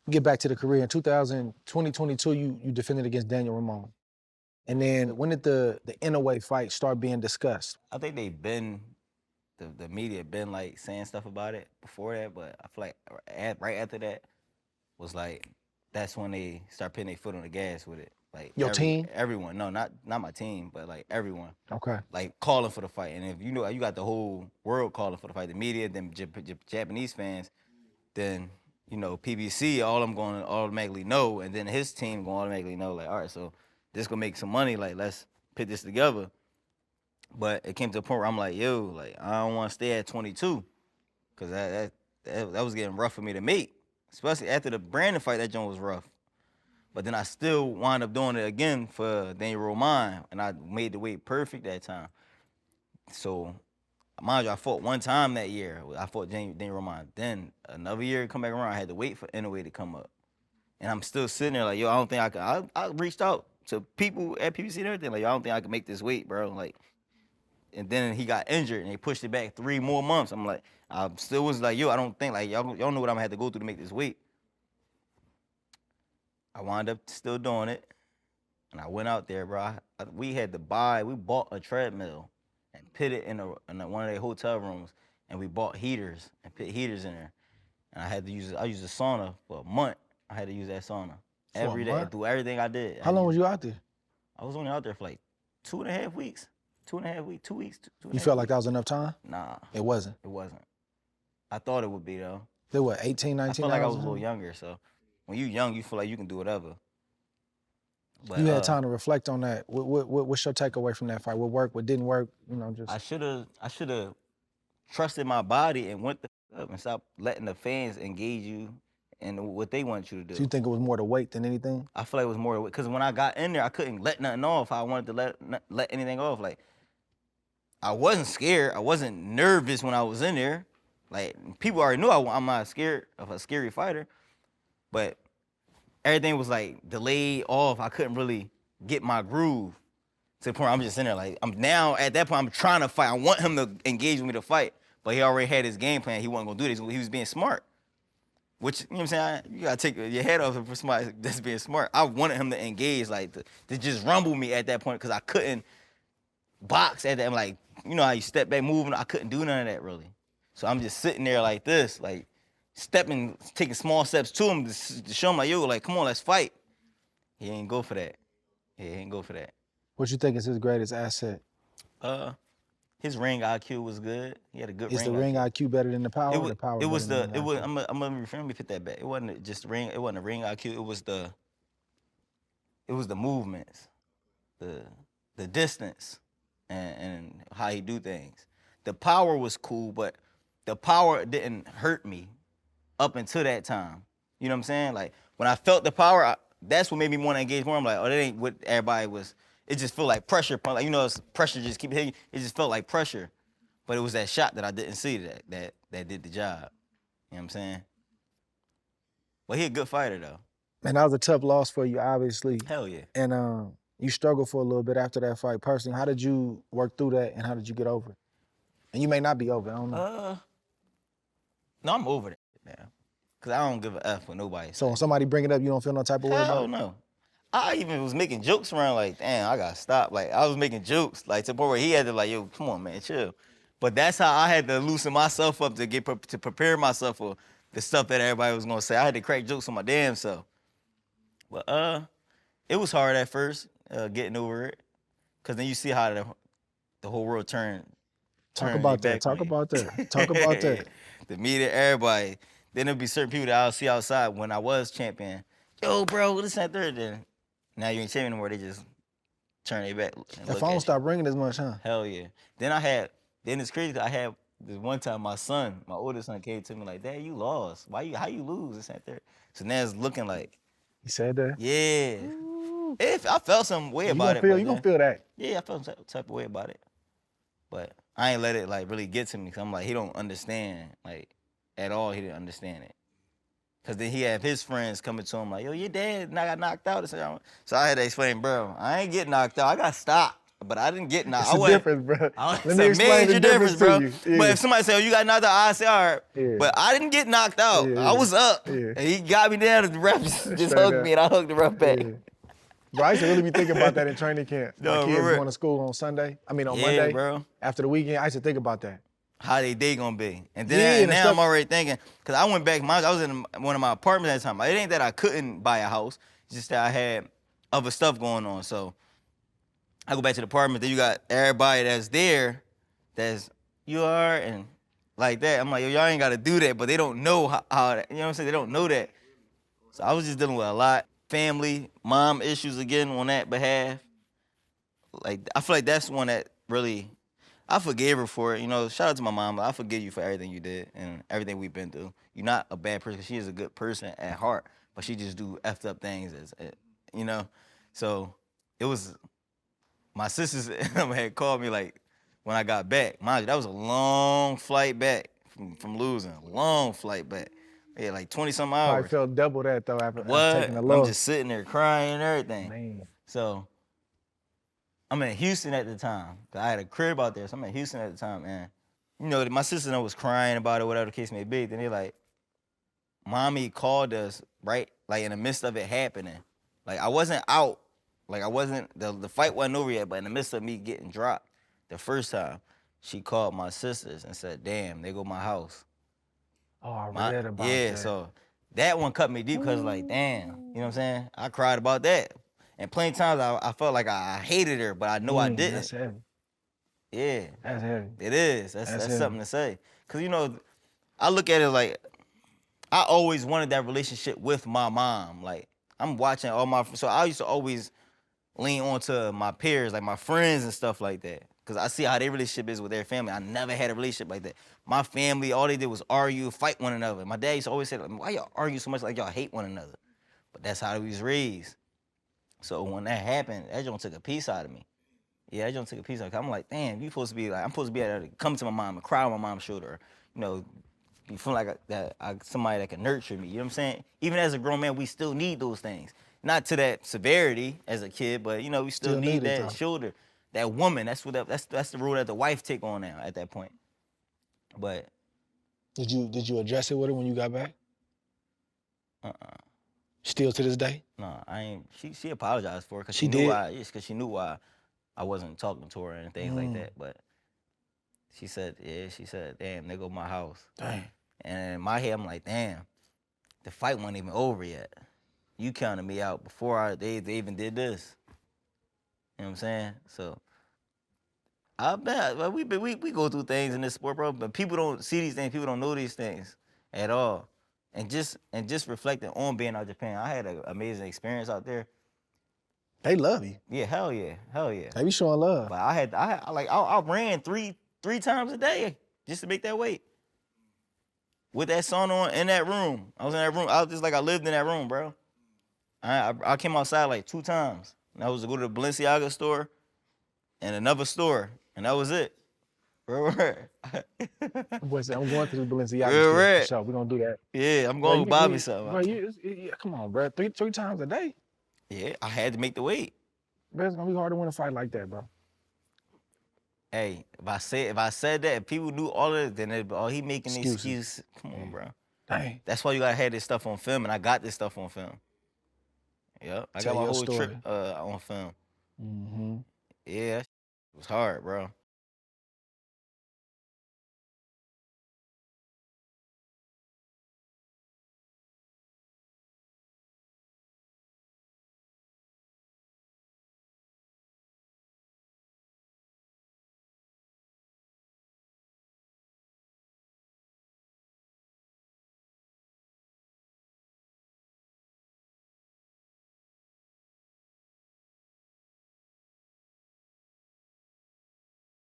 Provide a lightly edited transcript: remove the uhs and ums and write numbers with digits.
Get back to the career. In 2022, you defended against Daniel Ramon. And then when did the Inouye fight start being discussed? I think the media been like saying stuff about it before that, but I feel like right after that was like that's when they start putting their foot on the gas with it. Like Your team? everyone, no, not my team, but like everyone, Okay. like calling for the fight. And if you know you got the whole world calling for the fight, the media, then Japanese fans, then you know PBC, all I'm going to automatically know, and then his team going to automatically know. Like, all right, so this gonna make some money. Like, let's put this together. But it came to a point where I'm like, yo, like I don't want to stay at 22, cause that was getting rough for me to make, especially after the Brandon fight. That joint was rough. But then I still wound up doing it again for Daniel Roman, and I made the weight perfect that time. So, mind you, I fought one time that year. I fought Daniel Roman. Then another year come back around, I had to wait for Inouye to come up. And I'm still sitting there like, yo, I don't think I could. I reached out to people at PBC and everything, like, yo, I don't think I can make this weight, bro. Like, and then he got injured and they pushed it back 3 more months. I'm like, I still was like, yo, I don't think, like, y'all know what I'm gonna have to go through to make this weight. I wound up still doing it. And I went out there, bro. We bought a treadmill and put it in one of their hotel rooms, and we bought heaters and put heaters in there. And I used a sauna for a month. I had to use that sauna For a every day month? through everything I did. How long was you out there? I was only out there for like 2.5 weeks. 2.5 weeks, 2 weeks, two and You a half felt like weeks. that was enough time? Nah, It wasn't. it wasn't. I thought it would be though. They were 18, I 19 felt like I hours was or a little something? younger, so when you young, you feel like you can do whatever. But You had time to reflect on that. What's your takeaway from that fight? What worked? What didn't work? You know, I just should have trusted my body and went the up and stopped letting the fans engage you in what they want you to so you do. think it was more the weight than anything? I feel like it was more because when I got in there, I couldn't let nothing off. I wanted to let anything off. Like I wasn't scared. I wasn't nervous when I was in there. Like people already knew I'm not scared of a scary fighter, but everything was like delayed off. I couldn't really get my groove to the point where I'm just in there like I'm now at that point I'm trying to fight. I want him to engage with me to fight, but he already had his game plan. He wasn't gonna do this. He was being smart. Which, you know what I'm saying? You gotta take your head off for somebody that's being smart. I wanted him to engage, like to just rumble me at that point because I couldn't box at that. I'm like, you know how you step back moving? I couldn't do none of that really. So I'm just sitting there like this, like taking small steps to him to show him like, yo, like, come on, let's fight. He ain't go for that. He ain't go for that. What you think is his greatest asset? Uh, his ring IQ was good. He had a good Is the ring ring IQ. IQ better than the power, or the power It better was than the the ring it was IQ? I'm gonna refrain me put that back. It wasn't just the ring. It wasn't the ring IQ. It was the movements, the distance, and how he do things. The power was cool, but the power didn't hurt me up until that time. You know what I'm saying? Like when I felt the power, that's what made me want to engage more. I'm like, oh, that ain't what everybody was. It just felt like pressure. Like you know, it's pressure just keep hitting. It just felt like pressure, but it was that shot that I didn't see that did the job. You know what I'm saying? But he a good fighter though. And that was a tough loss for you, obviously. Hell yeah. And you struggled for a little bit after that fight. Personally, how did you work through that, and how did you get over it? And you may not be over it, I don't know. No, I'm over that now. Cause I don't give a F what nobody So when say. somebody bring it up, you don't feel no type of way about Hell it? no. I even was making jokes around like, damn, I gotta stop. Like I was making jokes like to the point where he had to like, yo, come on, man, chill. But that's how I had to loosen myself up to to prepare myself for the stuff that everybody was gonna say. I had to crack jokes on my damn self. But it was hard at first getting over it, cause then you see how the whole world Talk turn their about that. back on Talk you. about that. Talk about that. The media, everybody. Then there'll be certain people that I'll see outside when I was champion. Yo, bro, this and that third. Then now you ain't champion anymore. They just turn their back and That look phone at you. stopped ringing as much, huh? Hell yeah. Then it's crazy. I had this one time my oldest son came to me like, Dad, you lost. How you lose? This and that third. So now it's looking like, He said that. yeah. Ooh. If I felt some way You about gonna it, feel, but you gonna then, feel that. yeah, I felt some type of way about it. But I ain't let it like really get to me because I'm like, he don't understand like at all. He didn't understand it. Cause then he had his friends coming to him like, yo, your dad got knocked out. So I had to explain, bro, I ain't getting knocked out. I got stopped but I didn't get knocked. It's a difference, bro. It's Let me a explain major the difference bro. to you. But Yeah. if somebody say, "Oh, you got knocked out," I say, "All right." Yeah. But I didn't get knocked out. Yeah, I was up, yeah. and he got me down, and the ref just Straight hugged up. me, and I hugged the ref back. Yeah. Bro, I used to really be thinking about that in training camp. My No, kids bro. going to school on Sunday. I mean, on Yeah, Monday. bro. After the weekend, I used to think about that. How they day gonna be? And then Yeah, and the now stuff- I'm already thinking, cause I went back. I was in one of my apartments at the time. It ain't that I couldn't buy a house, it's just that I had other stuff going on. So I go back to the apartment. Then you got everybody that's there, that's you are and like that. I'm like, yo, y'all ain't gotta do that, but they don't know how that, you know what I'm saying? They don't know that. So I was just dealing with a lot, family, mom issues again on that behalf. Like I feel like that's one that really. I forgave her for it. You know, shout out to my mom. I forgive you for everything you did and everything we've been through. You're not a bad person. She is a good person at heart, but she just do effed up things, you know. So it was my sisters had called me like when I got back. Mind you, that was a long flight back from losing. Long flight back. Yeah, like 20-some I hours. felt double that though after What? taking a I'm loss. just sitting there crying and everything. Man. So I'm in Houston at the time. I had a crib out there, so I'm in Houston at the time, man. You know, my sister was crying about it, whatever the case may be. Then they like, mommy called us, right? Like in the midst of it happening. Like I wasn't out. Like I wasn't, the fight wasn't over yet, but in the midst of me getting dropped the first time, she called my sisters and said, damn, they go my house. Oh, I read about yeah, that. so that one cut me deep because like, damn, you know what I'm saying? I cried about that. And plenty times I felt like I hated her, but I know I didn't. That's heavy. Yeah. That's heavy. It is. That's heavy. something to say. Cause you know, I look at it like I always wanted that relationship with my mom. Like I'm watching all my, so I used to always lean on to my peers, like my friends and stuff like that. Cause I see how their relationship is with their family. I never had a relationship like that. My family, all they did was argue, fight one another. My dad used to always say, like, why y'all argue so much like y'all hate one another? But that's how we was raised. So when that happened, that joint took a piece out of me. Yeah, that joint took a piece out of me. I'm like, damn, you supposed to be like, I'm supposed to be able to come to my mom and cry on my mom's shoulder, or, you know, be feeling like somebody that can nurture me. You know what I'm saying? Even as a grown man, we still need those things. Not to that severity as a kid, but you know, we still need that though. shoulder, that woman. That's the role that the wife take on now at that point. But did you address it with her when you got back? Still to this day? No, I ain't. She apologized for it because She knew did? why. Yes, because she knew why I wasn't talking to her and things like that. But she said, damn, they go my house. Dang. And in my head, I'm like, damn, the fight wasn't even over yet. You counted me out before they even did this. You know what I'm saying? So I bet we go through things in this sport, bro. But people don't see these things. People don't know these things at all. And just reflecting on being out of Japan, I had an amazing experience out there. They love you. Yeah, hell yeah, hell yeah. They be showing love. But I ran three times a day just to make that weight. With that sauna on in that room. I was in that room. I was just like I lived in that room, bro. I came outside like 2 times. And that was to go to the Balenciaga store and another store. And that was it. Boy said, I'm going to the Balenciaga Real store. red. For sure. We're going to do that. Yeah, I'm going to buy me something. Bro, come on, bro. Three times a day? Yeah, I had to make the weight. Bro, it's going to be hard to win a fight like that, bro. Hey, if I said that, if people knew all of it, then they'd be, oh, he making an excuse. Come on, bro. Dang. That's why you gotta have this stuff on film, and I got this stuff on film. Yep, I got my whole trip on film. Mm-hmm. Yeah, it was hard, bro.